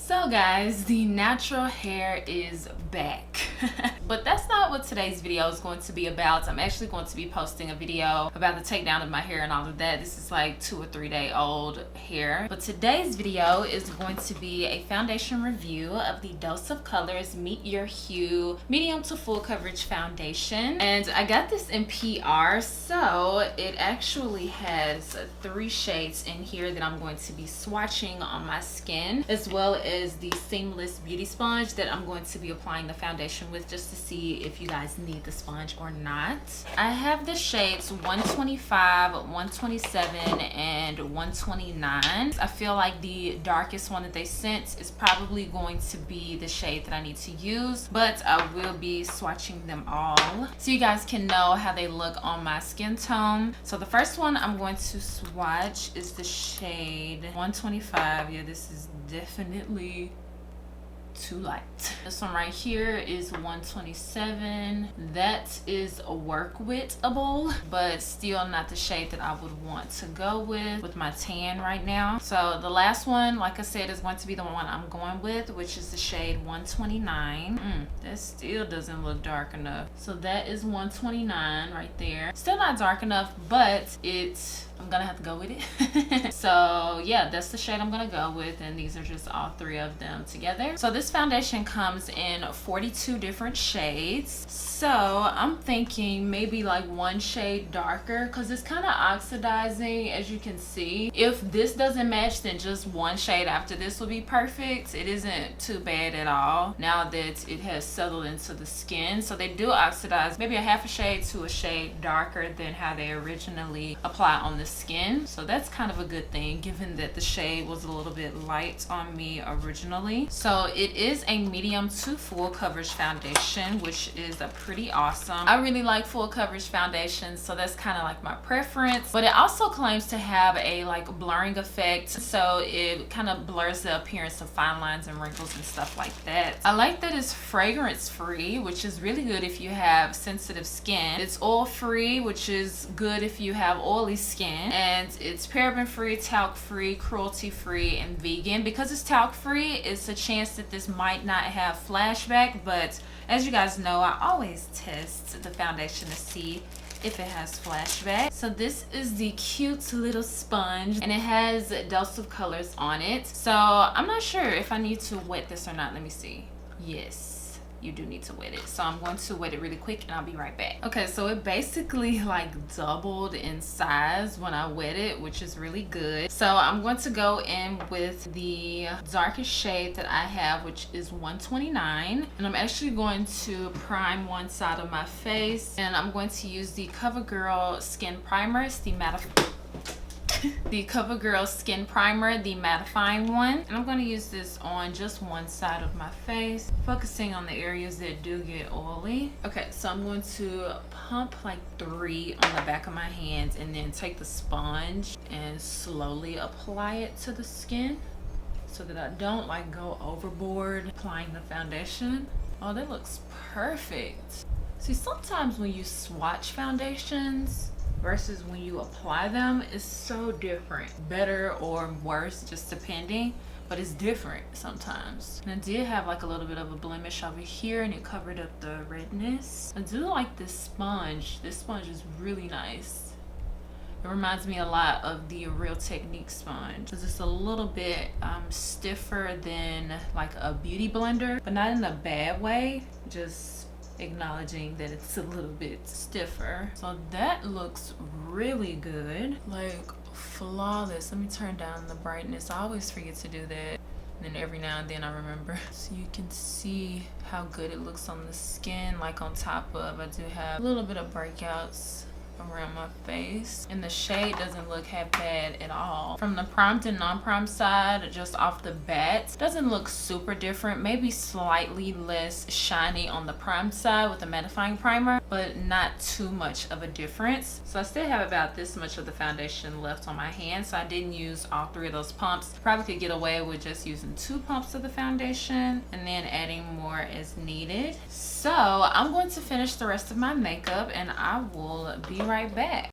So guys, the natural hair is back. But that's not what today's video is going to be about. I'm actually going to be posting a video about the takedown of my hair and all of that. This is like 2 or 3 day old hair. But today's video is going to be a foundation review of the Dose of Colors Meet Your Hue Medium to Full Coverage Foundation. And I got this in PR, so it actually has 3 shades in here that I'm going to be swatching on my skin, as well as the seamless beauty sponge that I'm going to be applying the foundation with, just to see if you guys need the sponge or not. I have the shades 125, 127, and 129. I feel like the darkest one that they sent is probably going to be the shade that I need to use, but I will be swatching them all so you guys can know how they look on my skin tone. So the first one I'm going to swatch is the shade 125. Yeah, this is definitely too light. This one right here is 127. That is work withable, but still not the shade that I would want to go with my tan right now. So the last one, like I said, is going to be the one I'm going with, which is the shade 129. That still doesn't look dark enough. So that is 129 right there. Still not dark enough, but I'm gonna have to go with it. So yeah, that's the shade I'm gonna go with, and these are just all 3 of them together. So this foundation comes in 42 different shades, so I'm thinking maybe like 1 shade darker, because it's kind of oxidizing, as you can see. If this doesn't match, then just 1 shade after this will be perfect. It isn't too bad at all now that it has settled into the skin. So they do oxidize maybe a half a shade to a shade darker than how they originally apply on the skin. So that's kind of a good thing, given that the shade was a little bit light on me originally. So it is a medium to full coverage foundation, which is a pretty awesome. I really like full coverage foundations, so that's kind of like my preference. But it also claims to have a like blurring effect, so it kind of blurs the appearance of fine lines and wrinkles and stuff like that. I like that it's fragrance free, which is really good if you have sensitive skin. It's oil free, which is good if you have oily skin. And it's paraben free, talc free, cruelty free, and vegan. Because it's talc free, it's a chance that this might not have flashback, but as you guys know, I always test the foundation to see if it has flashback. So this is the cute little sponge, and it has Dose of Colors on it. So I'm not sure if I need to wet this or not. Let me see. Yes, you do need to wet it, so I'm going to wet it really quick and I'll be right back. Okay, so it basically like doubled in size when I wet it, which is really good. So I'm going to go in with the darkest shade that I have, which is 129, and I'm actually going to prime one side of my face, and I'm going to use the CoverGirl Skin Primer. It's the CoverGirl Skin Primer, the mattifying one, and I'm going to use this on just one side of my face, focusing on the areas that do get oily. Okay, so I'm going to pump like 3 on the back of my hands, and then take the sponge and slowly apply it to the skin so that I don't like go overboard applying the foundation. Oh, that looks perfect. See, sometimes when you swatch foundations versus when you apply them, it's so different. Better or worse, just depending, but it's different sometimes. And I did have like a little bit of a blemish over here, and it covered up the redness. I do like this sponge. This sponge is really nice. It reminds me a lot of the Real Technique sponge. It's just a little bit stiffer than like a beauty blender, but not in a bad way, just acknowledging that it's a little bit stiffer. So that looks really good, like flawless. Let me turn down the brightness. I always forget to do that, and then every now and then I remember. So you can see how good it looks on the skin. Like on top of, I do have a little bit of breakouts around my face, and the shade doesn't look half bad at all. From the primed and non-primed side, just off the bat, doesn't look super different. Maybe slightly less shiny on the primed side with the mattifying primer, but not too much of a difference. So I still have about this much of the foundation left on my hand, so I didn't use all 3 of those pumps. Probably could get away with just using 2 pumps of the foundation and then adding more as needed. So I'm going to finish the rest of my makeup, and I will be right back.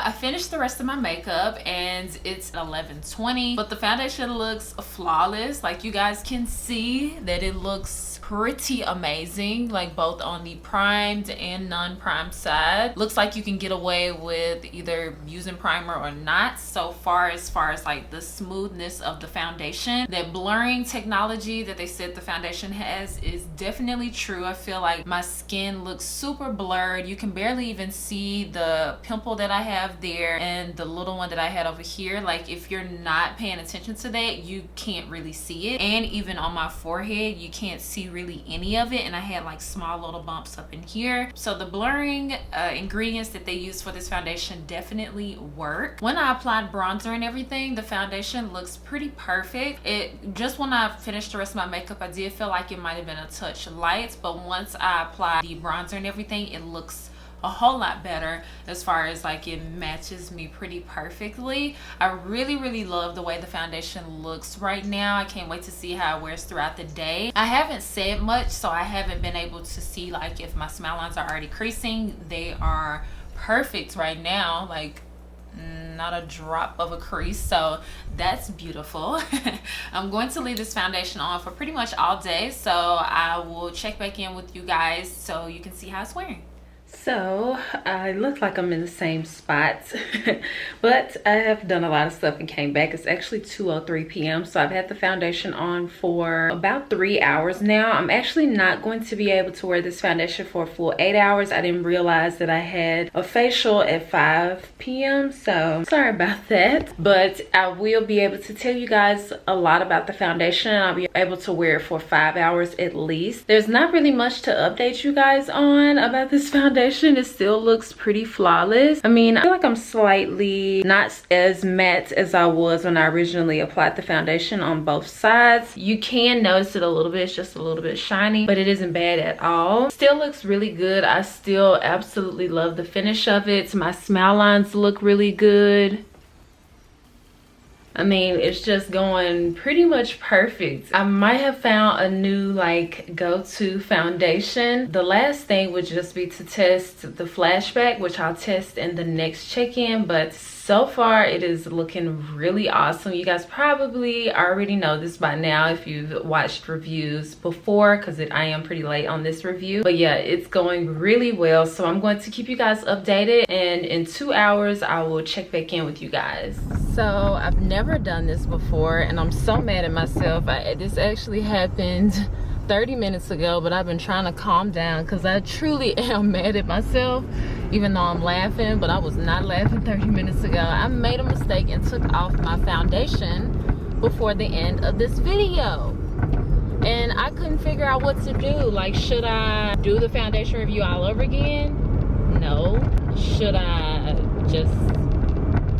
I finished the rest of my makeup and it's 11:20, but the foundation looks flawless. Like, you guys can see that it looks pretty amazing, like both on the primed and non-primed side. Looks like you can get away with either using primer or not. So far as like the smoothness of the foundation, that blurring technology that they said the foundation has is definitely true. I feel like my skin looks super blurred. You can barely even see the pimple that I have there and the little one that I had over here. Like, if you're not paying attention to that, you can't really see it. And even on my forehead, you can't see really any of it, and I had like small little bumps up in here. So the blurring ingredients that they use for this foundation definitely work. When I applied bronzer and everything, the foundation looks pretty perfect. It just, when I finished the rest of my makeup, I did feel like it might have been a touch light, but once I applied the bronzer and everything, it looks a whole lot better, as far as like it matches me pretty perfectly. I really love the way the foundation looks right now. I can't wait to see how it wears throughout the day. I haven't said much, so I haven't been able to see like if my smile lines are already creasing. They are perfect right now, like not a drop of a crease, so that's beautiful. I'm going to leave this foundation on for pretty much all day, so I will check back in with you guys so you can see how it's wearing. So I look like I'm in the same spot, but I have done a lot of stuff and came back. It's actually 2:03 p.m. so I've had the foundation on for about 3 hours now. I'm actually not going to be able to wear this foundation for a full 8 hours. I didn't realize that I had a facial at 5 p.m. so sorry about that, but I will be able to tell you guys a lot about the foundation. I'll be able to wear it for 5 hours at least. There's not really much to update you guys on about this foundation. It still looks pretty flawless. I mean, I feel like I'm slightly not as matte as I was when I originally applied the foundation on both sides. You can notice it a little bit. It's just a little bit shiny, but it isn't bad at all. Still looks really good. I still absolutely love the finish of it. My smile lines look really good. I mean, it's just going pretty much perfect. I might have found a new like go-to foundation. The last thing would just be to test the flashback, which I'll test in the next check-in, but so far it is looking really awesome. You guys probably already know this by now if you've watched reviews before, because I am pretty late on this review, but yeah, it's going really well. So I'm going to keep you guys updated, and in 2 hours I will check back in with you guys. So I've never done this before and I'm so mad at myself. This actually happened 30 minutes ago, but I've been trying to calm down because I truly am mad at myself, even though I'm laughing, but I was not laughing 30 minutes ago. I made a mistake and took off my foundation before the end of this video, and I couldn't figure out what to do. Like, should I do the foundation review all over again? No. Should I just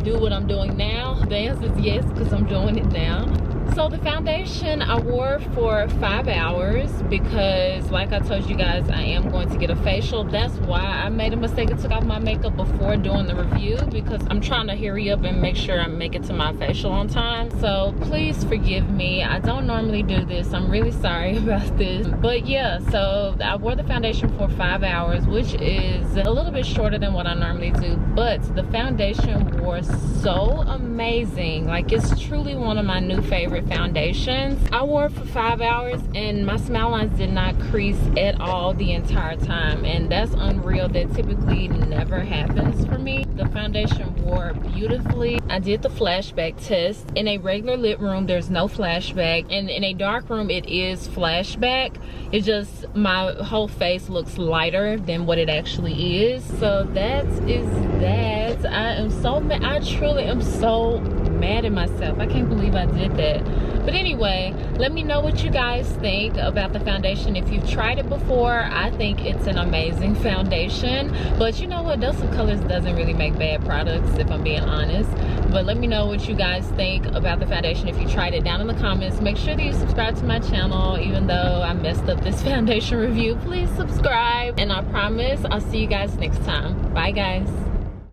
do what I'm doing now? The answer is yes, because I'm doing it now. So the foundation I wore for 5 hours because, like I told you guys, I am going to get a facial. That's why I made a mistake and took off my makeup before doing the review, because I'm trying to hurry up and make sure I make it to my facial on time. So please forgive me. I don't normally do this. I'm really sorry about this. But yeah, so I wore the foundation for 5 hours, which is a little bit shorter than what I normally do. But the foundation wore so amazing. Like, it's truly one of my new favorite foundations. I wore it for 5 hours and my smile lines did not crease at all the entire time, and that's unreal. That typically never happens for me. The foundation wore beautifully. I did the flashback test. In a regular lit room there's no flashback, and in a dark room it is flashback. It's just my whole face looks lighter than what it actually is. So that is that. I am so mad. I truly am so mad at myself. I can't believe I did that. But anyway, let me know what you guys think about the foundation. If you've tried it before, I think it's an amazing foundation. But you know what, Dose of Colors doesn't really make bad products, if I'm being honest. But let me know what you guys think about the foundation if you tried it down in the comments. Make sure that you subscribe to my channel. Even though I messed up this foundation review, please subscribe. And I promise I'll see you guys next time. Bye guys.